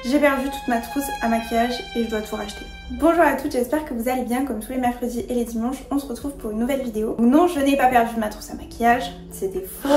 J'ai perdu toute ma trousse à maquillage et je dois tout racheter. Bonjour à toutes, j'espère que vous allez bien. Comme tous les mercredis et les dimanches, on se retrouve pour une nouvelle vidéo. Non, je n'ai pas perdu ma trousse à maquillage, c'était faux,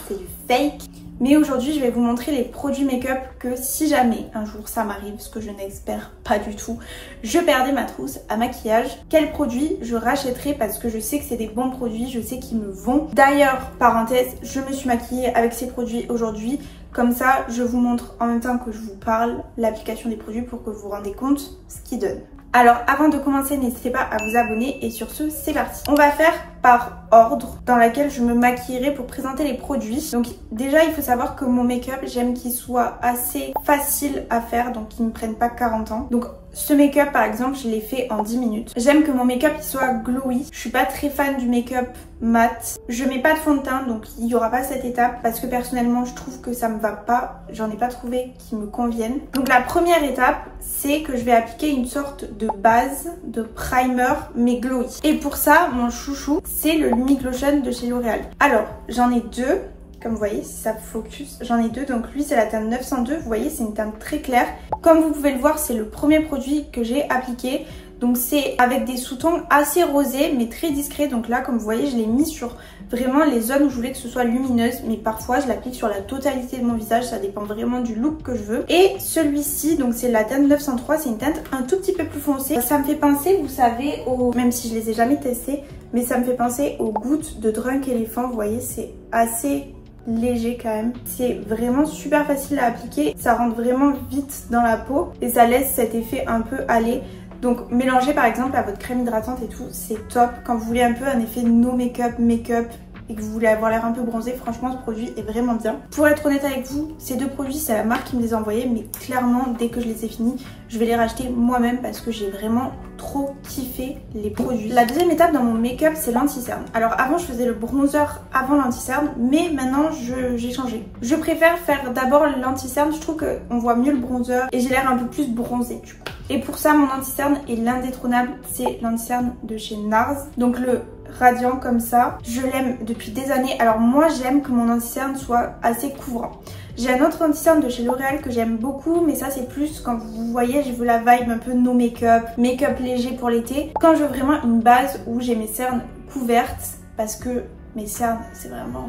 c'est du fake. Mais aujourd'hui, je vais vous montrer les produits make-up que si jamais un jour ça m'arrive, ce que je n'espère pas du tout, je perdais ma trousse à maquillage, quels produits je rachèterai parce que je sais que c'est des bons produits, je sais qu'ils me vont. D'ailleurs, parenthèse, je me suis maquillée avec ces produits aujourd'hui. Comme ça, je vous montre en même temps que je vous parle l'application des produits pour que vous vous rendez compte ce qu'ils donnent. Alors avant de commencer, n'hésitez pas à vous abonner et sur ce, c'est parti. On va faire par ordre dans laquelle je me maquillerai pour présenter les produits. Donc déjà, il faut savoir que mon make-up, j'aime qu'il soit assez facile à faire, donc qu'il ne me prenne pas 40 ans. Donc ce make-up par exemple, je l'ai fait en 10 minutes. J'aime que mon make-up il soit glowy. Je suis pas très fan du make-up mat. Je mets pas de fond de teint, donc il n'y aura pas cette étape parce que personnellement je trouve que ça me va pas. J'en ai pas trouvé qui me conviennent. Donc la première étape, c'est que je vais appliquer une sorte de base, de primer, mais glowy. Et pour ça, mon chouchou, c'est le Lumic Lotion de chez L'Oréal. Alors, j'en ai deux. Comme vous voyez, si ça focus, j'en ai deux. Donc lui, c'est la teinte 902. Vous voyez, c'est une teinte très claire. Comme vous pouvez le voir, c'est le premier produit que j'ai appliqué. Donc c'est avec des sous-tons assez rosés, mais très discrets. Donc là, comme vous voyez, je l'ai mis sur vraiment les zones où je voulais que ce soit lumineuse. Mais parfois, je l'applique sur la totalité de mon visage. Ça dépend vraiment du look que je veux. Et celui-ci, donc c'est la teinte 903. C'est une teinte un tout petit peu plus foncée. Ça me fait penser, vous savez, même si je les ai jamais testées, mais ça me fait penser aux gouttes de Drunk Elephant. Vous voyez, c'est assez léger quand même. C'est vraiment super facile à appliquer. Ça rentre vraiment vite dans la peau et ça laisse cet effet un peu aller. Donc mélangez par exemple à votre crème hydratante et tout, c'est top. Quand vous voulez un peu un effet no make-up et que vous voulez avoir l'air un peu bronzé, franchement ce produit est vraiment bien. Pour être honnête avec vous, ces deux produits c'est la marque qui me les a envoyés, mais clairement dès que je les ai finis, je vais les racheter moi-même parce que j'ai vraiment trop kiffé les produits. La deuxième étape dans mon make-up, c'est l'anti-cerne. Alors avant je faisais le bronzer avant l'anti-cerne, mais maintenant j'ai changé. Je préfère faire d'abord l'anti-cerne, je trouve qu'on voit mieux le bronzer et j'ai l'air un peu plus bronzée du coup. Et pour ça, mon anti-cerne est l'indétrônable, c'est l'anti-cerne de chez NARS. Donc le radiant comme ça, je l'aime depuis des années. Alors moi, j'aime que mon anti-cerne soit assez couvrant. J'ai un autre anti-cerne de chez L'Oréal que j'aime beaucoup, mais ça c'est plus quand vous voyez, je veux la vibe un peu no make-up, make-up léger pour l'été. Quand je veux vraiment une base où j'ai mes cernes couvertes, parce que mes cernes, c'est vraiment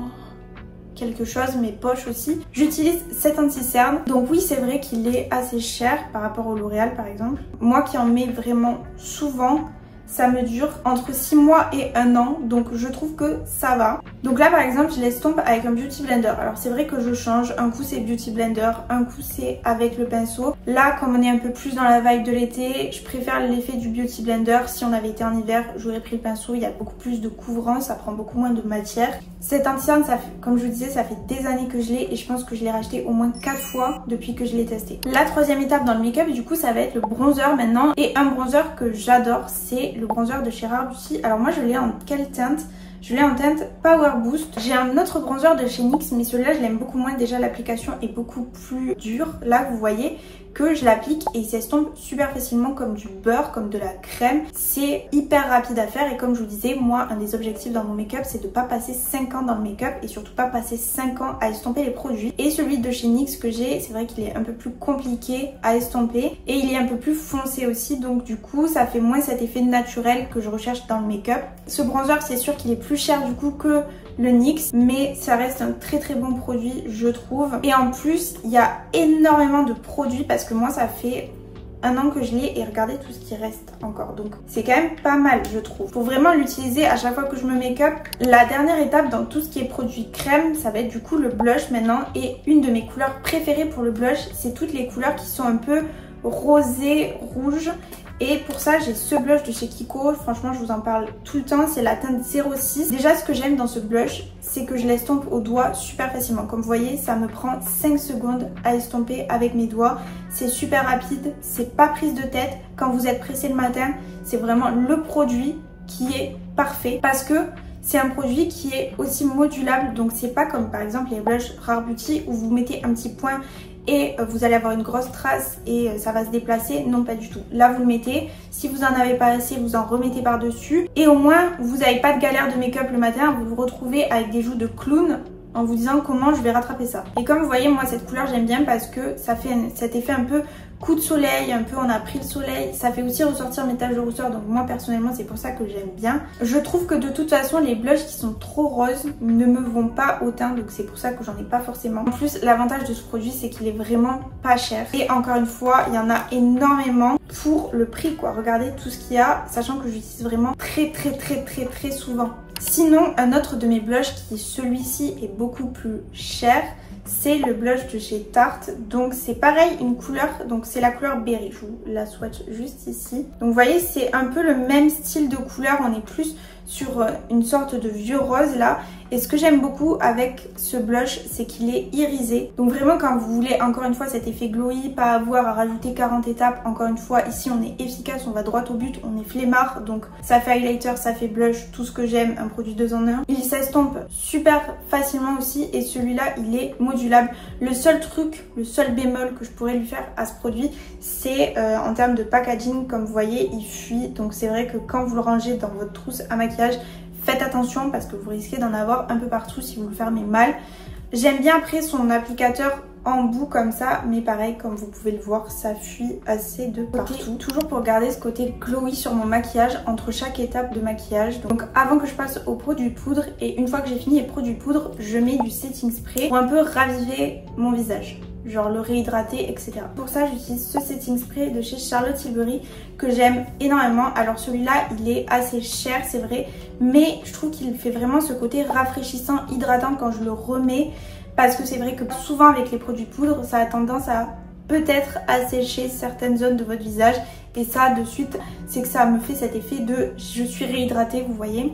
quelque chose, mes poches aussi. J'utilise cet anti-cerne. Donc oui, c'est vrai qu'il est assez cher par rapport au L'Oréal par exemple. Moi qui en mets vraiment souvent, ça me dure entre 6 mois et 1 an, donc je trouve que ça va. Donc là par exemple, je l'estompe avec un Beauty Blender. Alors c'est vrai que je change, un coup c'est Beauty Blender, un coup c'est avec le pinceau. Là, comme on est un peu plus dans la vibe de l'été, je préfère l'effet du Beauty Blender. Si on avait été en hiver, j'aurais pris le pinceau, il y a beaucoup plus de couvrant, ça prend beaucoup moins de matière. Cet anti-cerne, comme je vous disais, ça fait des années que je l'ai et je pense que je l'ai racheté au moins 4 fois depuis que je l'ai testé. La troisième étape dans le make-up, du coup, ça va être le bronzer maintenant. Et un bronzer que j'adore, c'est le bronzer de chez Rare Beauty. Alors moi, je l'ai en quelle teinte ? Je l'ai en teinte Power Boost. J'ai un autre bronzer de chez NYX, mais celui-là, je l'aime beaucoup moins. Déjà, l'application est beaucoup plus dure. Là, vous voyez que je l'applique et il s'estompe super facilement comme du beurre, comme de la crème. C'est hyper rapide à faire et comme je vous disais, moi, un des objectifs dans mon make-up, c'est de pas passer 5 ans dans le make-up et surtout pas passer 5 ans à estomper les produits. Et celui de chez NYX que j'ai, c'est vrai qu'il est un peu plus compliqué à estomper et il est un peu plus foncé aussi. Donc du coup, ça fait moins cet effet naturel que je recherche dans le make-up. Ce bronzer, c'est sûr qu'il est plus cher du coup que le NYX, mais ça reste un très très bon produit je trouve. Et en plus, il y a énormément de produits parce que moi ça fait 1 an que je l'ai et regardez tout ce qui reste encore. Donc c'est quand même pas mal je trouve. Pour vraiment l'utiliser à chaque fois que je me make-up, la dernière étape dans tout ce qui est produit crème, ça va être du coup le blush maintenant. Et une de mes couleurs préférées pour le blush, c'est toutes les couleurs qui sont un peu rosé, rouge. Et pour ça, j'ai ce blush de chez Kiko. Franchement, je vous en parle tout le temps. C'est la teinte 06. Déjà, ce que j'aime dans ce blush, c'est que je l'estompe au doigt super facilement. Comme vous voyez, ça me prend 5 secondes à estomper avec mes doigts. C'est super rapide. C'est pas prise de tête. Quand vous êtes pressé le matin, c'est vraiment le produit qui est parfait. Parce que c'est un produit qui est aussi modulable. Donc, c'est pas comme par exemple les blushs Rare Beauty où vous mettez un petit point et vous allez avoir une grosse trace et ça va se déplacer. Non, pas du tout. Là, vous le mettez. Si vous en avez pas assez, vous en remettez par-dessus. Et au moins, vous n'avez pas de galère de make-up le matin. Vous vous retrouvez avec des joues de clown en vous disant comment je vais rattraper ça. Et comme vous voyez, moi, cette couleur, j'aime bien parce que ça fait cet effet un peu coup de soleil, un peu on a pris le soleil, ça fait aussi ressortir mes taches de rousseur, donc moi personnellement c'est pour ça que j'aime bien. Je trouve que de toute façon les blushs qui sont trop roses ne me vont pas au teint, donc c'est pour ça que j'en ai pas forcément. En plus l'avantage de ce produit c'est qu'il est vraiment pas cher et encore une fois il y en a énormément pour le prix quoi. Regardez tout ce qu'il y a, sachant que j'utilise vraiment très souvent. Sinon un autre de mes blushs qui celui-ci est beaucoup plus cher, c'est le blush de chez Tarte. Donc c'est pareil, une couleur, donc c'est la couleur Berry. Je vous la swatch juste ici. Donc vous voyez c'est un peu le même style de couleur, on est plus sur une sorte de vieux rose là. Et ce que j'aime beaucoup avec ce blush, c'est qu'il est irisé. Donc vraiment quand vous voulez encore une fois cet effet glowy, pas avoir à rajouter 40 étapes, encore une fois ici on est efficace, on va droit au but, on est flemmard. Donc ça fait highlighter, ça fait blush, tout ce que j'aime, un produit 2 en 1. Il s'estompe super facilement aussi et celui-là il est modulable. Le seul truc, le seul bémol que je pourrais lui faire à ce produit, c'est en termes de packaging, comme vous voyez il fuit. Donc c'est vrai que quand vous le rangez dans votre trousse à maquillage, faites attention parce que vous risquez d'en avoir un peu partout si vous le fermez mal. J'aime bien après son applicateur en bout comme ça, mais pareil comme vous pouvez le voir ça fuit assez de partout. Toujours pour garder ce côté glowy sur mon maquillage entre chaque étape de maquillage. Donc avant que je passe au produit poudre et une fois que j'ai fini les produits poudre, je mets du setting spray pour un peu raviver mon visage, genre le réhydrater etc. Pour ça j'utilise ce setting spray de chez Charlotte Tilbury que j'aime énormément. Alors celui-là il est assez cher c'est vrai, mais je trouve qu'il fait vraiment ce côté rafraîchissant, hydratant quand je le remets. Parce que c'est vrai que souvent avec les produits poudre ça a tendance à peut-être assécher certaines zones de votre visage. Et ça de suite c'est que ça me fait cet effet de je suis réhydratée, vous voyez.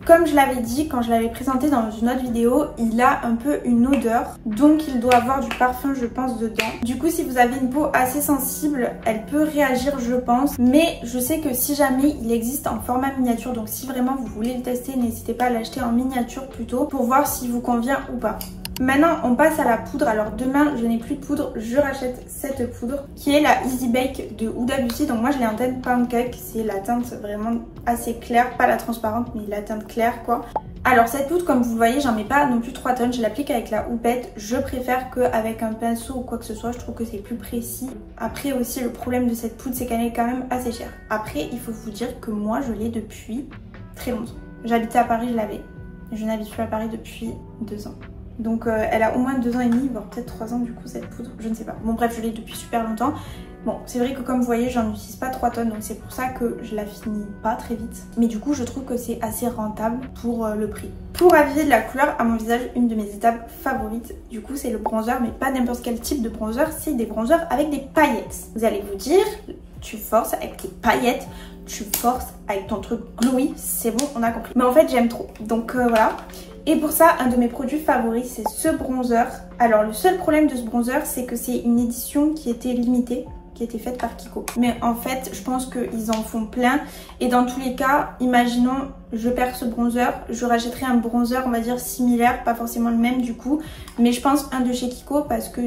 Comme je l'avais dit quand je l'avais présenté dans une autre vidéo, il a un peu une odeur, donc il doit avoir du parfum je pense dedans. Du coup si vous avez une peau assez sensible, elle peut réagir je pense. Mais je sais que si jamais il existe en format miniature, donc si vraiment vous voulez le tester, n'hésitez pas à l'acheter en miniature plutôt pour voir s'il vous convient ou pas. Maintenant on passe à la poudre. Alors demain je n'ai plus de poudre, je rachète cette poudre qui est la Easy Bake de Huda Beauty. Donc moi je l'ai en teinte pancake, c'est la teinte vraiment assez claire, pas la transparente mais la teinte claire quoi. Alors cette poudre comme vous le voyez j'en mets pas non plus 3 tonnes, je l'applique avec la houppette. Je préfère qu'avec un pinceau ou quoi que ce soit, je trouve que c'est plus précis. Après aussi le problème de cette poudre c'est qu'elle est quand même assez chère. Après il faut vous dire que moi je l'ai depuis très longtemps. J'habitais à Paris, je l'avais. Je n'habite plus à Paris depuis 2 ans. Donc elle a au moins 2 ans et demi, voire peut-être 3 ans du coup cette poudre, je ne sais pas. Bon bref, je l'ai depuis super longtemps. Bon, c'est vrai que comme vous voyez, j'en utilise pas 3 tonnes, donc c'est pour ça que je la finis pas très vite. Mais du coup, je trouve que c'est assez rentable pour le prix. Pour raviver de la couleur à mon visage, une de mes étapes favorites, du coup, c'est le bronzer, mais pas n'importe quel type de bronzer, c'est des bronzers avec des paillettes. Vous allez vous dire, tu forces avec tes paillettes, tu forces avec ton truc glowy, c'est bon, on a compris. Mais en fait, j'aime trop, donc voilà. Et pour ça, un de mes produits favoris, c'est ce bronzer. Alors le seul problème de ce bronzer, c'est que c'est une édition qui était limitée, qui était faite par Kiko. Mais en fait, je pense qu'ils en font plein. Et dans tous les cas, imaginons, je perds ce bronzer, je rachèterai un bronzer, on va dire similaire, pas forcément le même du coup. Mais je pense un de chez Kiko parce que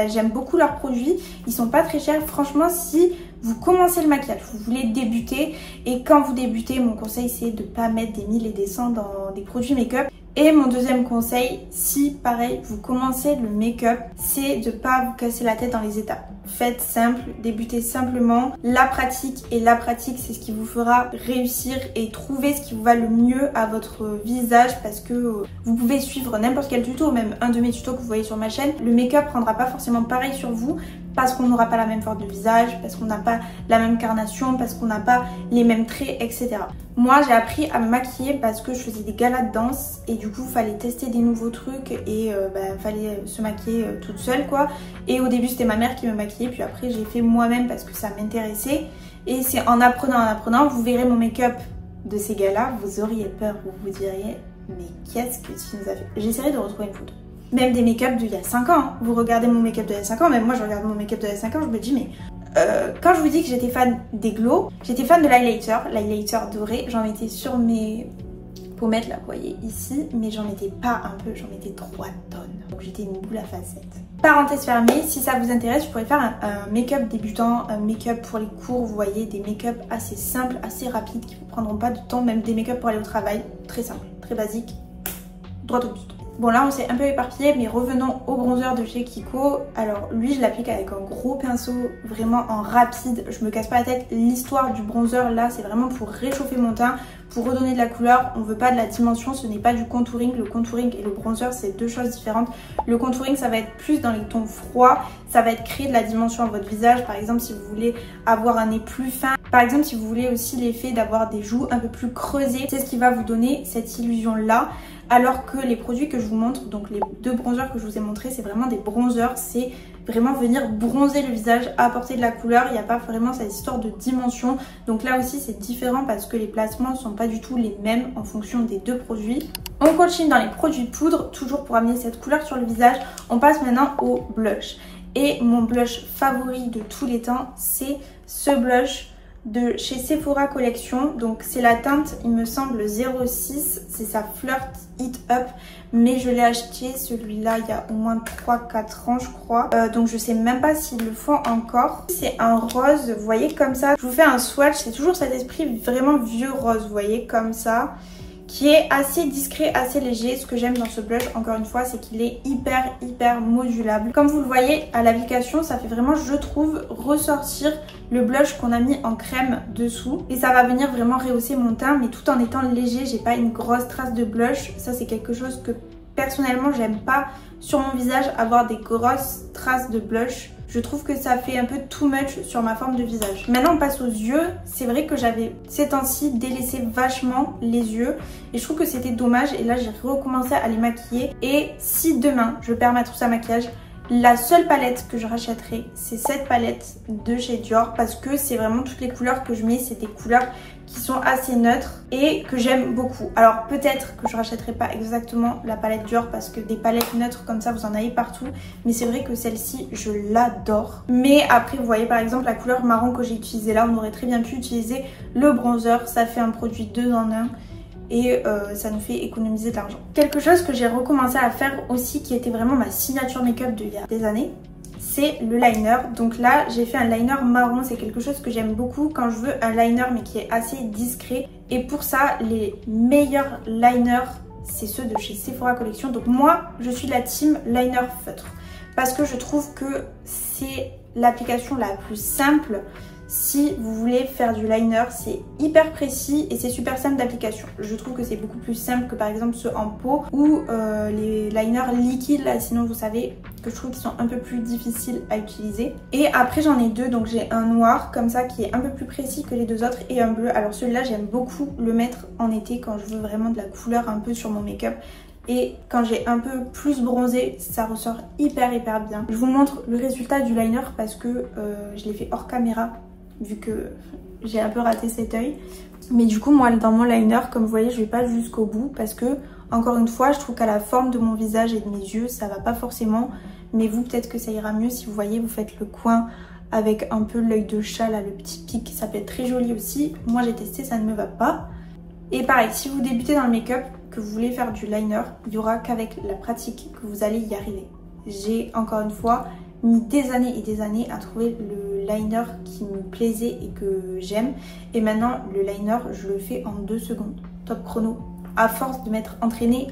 j'aime beaucoup leurs produits. Ils sont pas très chers. Franchement, si vous commencez le maquillage, vous voulez débuter. Et quand vous débutez, mon conseil, c'est de pas mettre des 1000 et des 100 dans des produits make-up. Et mon deuxième conseil, si pareil vous commencez le make-up, c'est de pas vous casser la tête dans les étapes. Faites simple, débutez simplement. La pratique c'est ce qui vous fera réussir et trouver ce qui vous va le mieux à votre visage parce que vous pouvez suivre n'importe quel tuto, même un de mes tutos que vous voyez sur ma chaîne. Le make-up prendra pas forcément pareil sur vous parce qu'on n'aura pas la même forme de visage, parce qu'on n'a pas la même carnation, parce qu'on n'a pas les mêmes traits, etc. Moi j'ai appris à me maquiller parce que je faisais des galas de danse et du coup il fallait tester des nouveaux trucs et fallait se maquiller toute seule quoi. Et au début c'était ma mère qui me maquillait, puis après j'ai fait moi-même parce que ça m'intéressait. Et c'est en apprenant, vous verrez mon make-up de ces galas, vous auriez peur, vous vous diriez mais qu'est-ce que tu nous as fait. J'essaierai de retrouver une photo. Même des make-up d'il y a 5 ans, hein. Vous regardez mon make-up d'il y a 5 ans, même moi je regarde mon make-up d'il y a 5 ans, je me dis mais... quand je vous dis que j'étais fan des glows, j'étais fan de l'highlighter doré, j'en mettais sur mes pommettes là, vous voyez ici, mais j'en mettais pas un peu, j'en mettais 3 tonnes. Donc j'étais une boule à facettes. Parenthèse fermée, si ça vous intéresse, je pourrais faire un make-up débutant, un make-up pour les cours, vous voyez, des make-up assez simples, assez rapides, qui vous prendront pas de temps, même des make-up pour aller au travail, très simple, très basique, droit au but. Bon là on s'est un peu éparpillé, mais revenons au bronzer de chez Kiko. Alors lui je l'applique avec un gros pinceau, vraiment en rapide, je me casse pas la tête. L'histoire du bronzer là c'est vraiment pour réchauffer mon teint, pour redonner de la couleur. On veut pas de la dimension, ce n'est pas du contouring. Le contouring et le bronzer c'est deux choses différentes. Le contouring ça va être plus dans les tons froids, ça va être créer de la dimension à votre visage. Par exemple si vous voulez avoir un nez plus fin, par exemple si vous voulez aussi l'effet d'avoir des joues un peu plus creusées, c'est ce qui va vous donner cette illusion là. Alors que les produits que je vous montre, donc les deux bronzers que je vous ai montrés, c'est vraiment des bronzers, c'est vraiment venir bronzer le visage, apporter de la couleur. Il n'y a pas vraiment cette histoire de dimension. Donc là aussi c'est différent parce que les placements ne sont pas du tout les mêmes en fonction des deux produits. On continue dans les produits poudre, toujours pour amener cette couleur sur le visage. On passe maintenant au blush. Et mon blush favori de tous les temps, c'est ce blush de chez Sephora Collection. Donc c'est la teinte il me semble 06, c'est sa Flirt It Up, mais je l'ai acheté celui-là il y a au moins 3-4 ans je crois, donc je sais même pas s'ils le font encore. C'est un rose, vous voyez comme ça, je vous fais un swatch, c'est toujours cet esprit vraiment vieux rose, vous voyez comme ça, qui est assez discret, assez léger. Ce que j'aime dans ce blush, encore une fois, c'est qu'il est hyper modulable. Comme vous le voyez à l'application, ça fait vraiment, je trouve, ressortir le blush qu'on a mis en crème dessous. Et ça va venir vraiment rehausser mon teint, mais tout en étant léger. J'ai pas une grosse trace de blush. Ça, c'est quelque chose que personnellement, j'aime pas sur mon visage, avoir des grosses traces de blush. Je trouve que ça fait un peu too much sur ma forme de visage. Maintenant on passe aux yeux. C'est vrai que j'avais ces temps-ci délaissé vachement les yeux et je trouve que c'était dommage, et là j'ai recommencé à les maquiller. Et si demain je perds ma trousse à maquillage, la seule palette que je rachèterai, c'est cette palette de chez Dior, parce que c'est vraiment toutes les couleurs que je mets, c'est des couleurs qui sont assez neutres et que j'aime beaucoup. Alors peut-être que je rachèterai pas exactement la palette Dior parce que des palettes neutres comme ça vous en avez partout, mais c'est vrai que celle-ci je l'adore. Mais après vous voyez par exemple la couleur marron que j'ai utilisée là, on aurait très bien pu utiliser le bronzer, ça fait un produit 2 en 1. Et ça nous fait économiser de l'argent. Quelque chose que j'ai recommencé à faire aussi, qui était vraiment ma signature make-up d'il y a des années, c'est le liner. Donc là j'ai fait un liner marron, c'est quelque chose que j'aime beaucoup quand je veux un liner mais qui est assez discret. Et pour ça les meilleurs liners c'est ceux de chez Sephora Collection. Donc moi je suis de la team liner feutre parce que je trouve que c'est l'application la plus simple. Si vous voulez faire du liner, c'est hyper précis et c'est super simple d'application. Je trouve que c'est beaucoup plus simple que par exemple ceux en pot ou les liners liquides là, sinon vous savez que je trouve qu'ils sont un peu plus difficiles à utiliser. Et après j'en ai deux, donc j'ai un noir comme ça qui est un peu plus précis que les deux autres et un bleu. Alors celui-là j'aime beaucoup le mettre en été quand je veux vraiment de la couleur un peu sur mon make-up. Et quand j'ai un peu plus bronzé, ça ressort hyper bien. Je vous montre le résultat du liner parce que je l'ai fait hors caméra, vu que j'ai un peu raté cet œil. Mais du coup moi dans mon liner, comme vous voyez, je vais pas jusqu'au bout parce que encore une fois je trouve qu'à la forme de mon visage et de mes yeux ça va pas forcément. Mais vous peut-être que ça ira mieux si vous voyez, vous faites le coin avec un peu l'œil de chat là, le petit pic, ça peut être très joli aussi. Moi j'ai testé, ça ne me va pas. Et pareil, si vous débutez dans le make-up, que vous voulez faire du liner, il n'y aura qu'avec la pratique que vous allez y arriver. J'ai encore une fois mis des années et des années à trouver le liner qui me plaisait et que j'aime. Et maintenant, le liner, je le fais en 2 secondes. Top chrono. À force de m'être entraînée.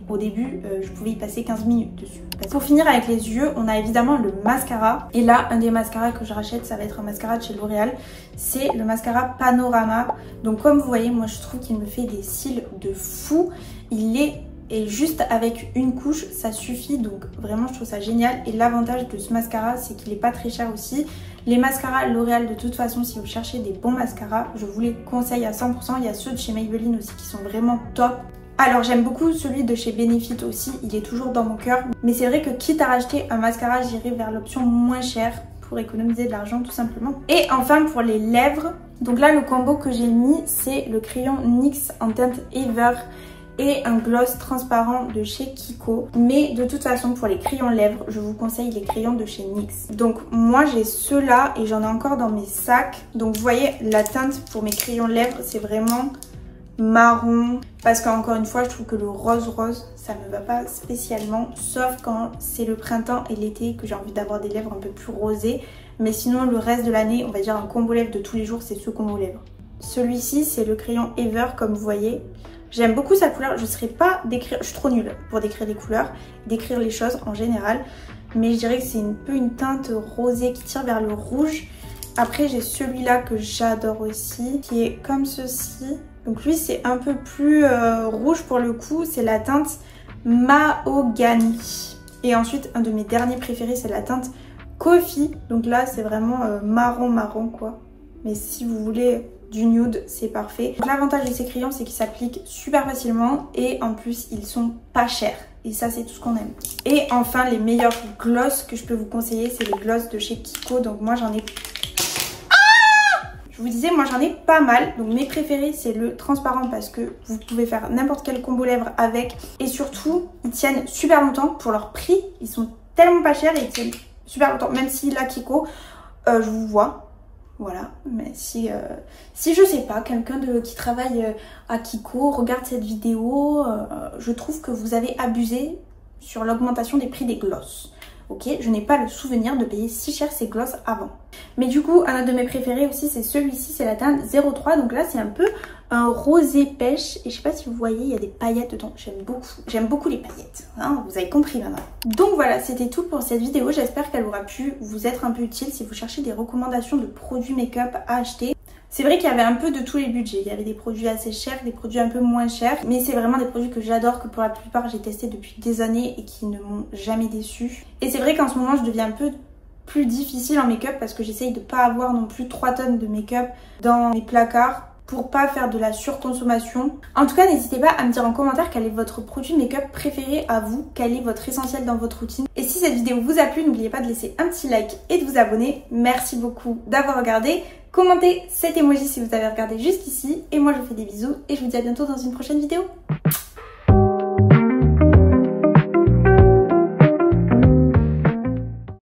Au début, je pouvais y passer 15 minutes dessus. Pour finir avec les yeux, on a évidemment le mascara. Et là, un des mascaras que je rachète, ça va être un mascara de chez L'Oréal. C'est le mascara Panorama. Donc comme vous voyez, moi je trouve qu'il me fait des cils de fou. Il est... Et juste avec une couche ça suffit, donc vraiment je trouve ça génial. Et l'avantage de ce mascara c'est qu'il est pas très cher aussi. Les mascaras L'Oréal de toute façon, si vous cherchez des bons mascaras, je vous les conseille à 100%. Il y a ceux de chez Maybelline aussi qui sont vraiment top. Alors j'aime beaucoup celui de chez Benefit aussi, il est toujours dans mon cœur. Mais c'est vrai que quitte à racheter un mascara, j'irai vers l'option moins chère pour économiser de l'argent tout simplement. Et enfin pour les lèvres, donc là le combo que j'ai mis c'est le crayon NYX en teinte Ever et un gloss transparent de chez Kiko. Mais de toute façon pour les crayons lèvres, je vous conseille les crayons de chez NYX. Donc moi j'ai ceux-là et j'en ai encore dans mes sacs. Donc vous voyez la teinte pour mes crayons lèvres c'est vraiment marron. Parce qu'encore une fois je trouve que le rose ça me va pas spécialement. Sauf quand c'est le printemps et l'été que j'ai envie d'avoir des lèvres un peu plus rosées. Mais sinon le reste de l'année, on va dire un combo lèvres de tous les jours, c'est ce combo lèvres. Celui-ci, c'est le crayon Ever, comme vous voyez. J'aime beaucoup sa couleur. Je ne saurais pas décrire, je suis trop nulle pour décrire les couleurs, décrire les choses en général. Mais je dirais que c'est un peu une teinte rosée qui tire vers le rouge. Après, j'ai celui-là que j'adore aussi, qui est comme ceci. Donc lui, c'est un peu plus rouge pour le coup. C'est la teinte Mahogany. Et ensuite, un de mes derniers préférés, c'est la teinte Coffee. Donc là, c'est vraiment marron quoi. Mais si vous voulez du nude, c'est parfait. L'avantage de ces crayons, c'est qu'ils s'appliquent super facilement et en plus, ils sont pas chers. Et ça, c'est tout ce qu'on aime. Et enfin, les meilleurs gloss que je peux vous conseiller, c'est les gloss de chez Kiko. Donc moi, j'en ai... Je vous disais, moi j'en ai pas mal. Donc mes préférés, c'est le transparent parce que vous pouvez faire n'importe quel combo lèvres avec. Et surtout, ils tiennent super longtemps pour leur prix. Ils sont tellement pas chers et ils tiennent super longtemps. Même si la Kiko, je vous vois. Voilà, mais si je sais pas, quelqu'un qui travaille à Kiko regarde cette vidéo, je trouve que vous avez abusé sur l'augmentation des prix des gloss. Ok, je n'ai pas le souvenir de payer si cher ces gloss avant. Mais du coup, un autre de mes préférés aussi, c'est celui-ci, c'est la teinte 03. Donc là, c'est un peu un rosé pêche. Et je sais pas si vous voyez, il y a des paillettes dedans. J'aime beaucoup les paillettes. Hein, vous avez compris maintenant. Donc voilà, c'était tout pour cette vidéo. J'espère qu'elle aura pu vous être un peu utile si vous cherchez des recommandations de produits make-up à acheter. C'est vrai qu'il y avait un peu de tous les budgets. Il y avait des produits assez chers, des produits un peu moins chers. Mais c'est vraiment des produits que j'adore, que pour la plupart j'ai testé depuis des années et qui ne m'ont jamais déçu. Et c'est vrai qu'en ce moment je deviens un peu plus difficile en make-up parce que j'essaye de pas avoir non plus 3 tonnes de make-up dans mes placards pour pas faire de la surconsommation. En tout cas, n'hésitez pas à me dire en commentaire quel est votre produit make-up préféré à vous, quel est votre essentiel dans votre routine. Et si cette vidéo vous a plu, n'oubliez pas de laisser un petit like et de vous abonner. Merci beaucoup d'avoir regardé. Commentez cet emoji si vous avez regardé jusqu'ici. Et moi, je vous fais des bisous et je vous dis à bientôt dans une prochaine vidéo.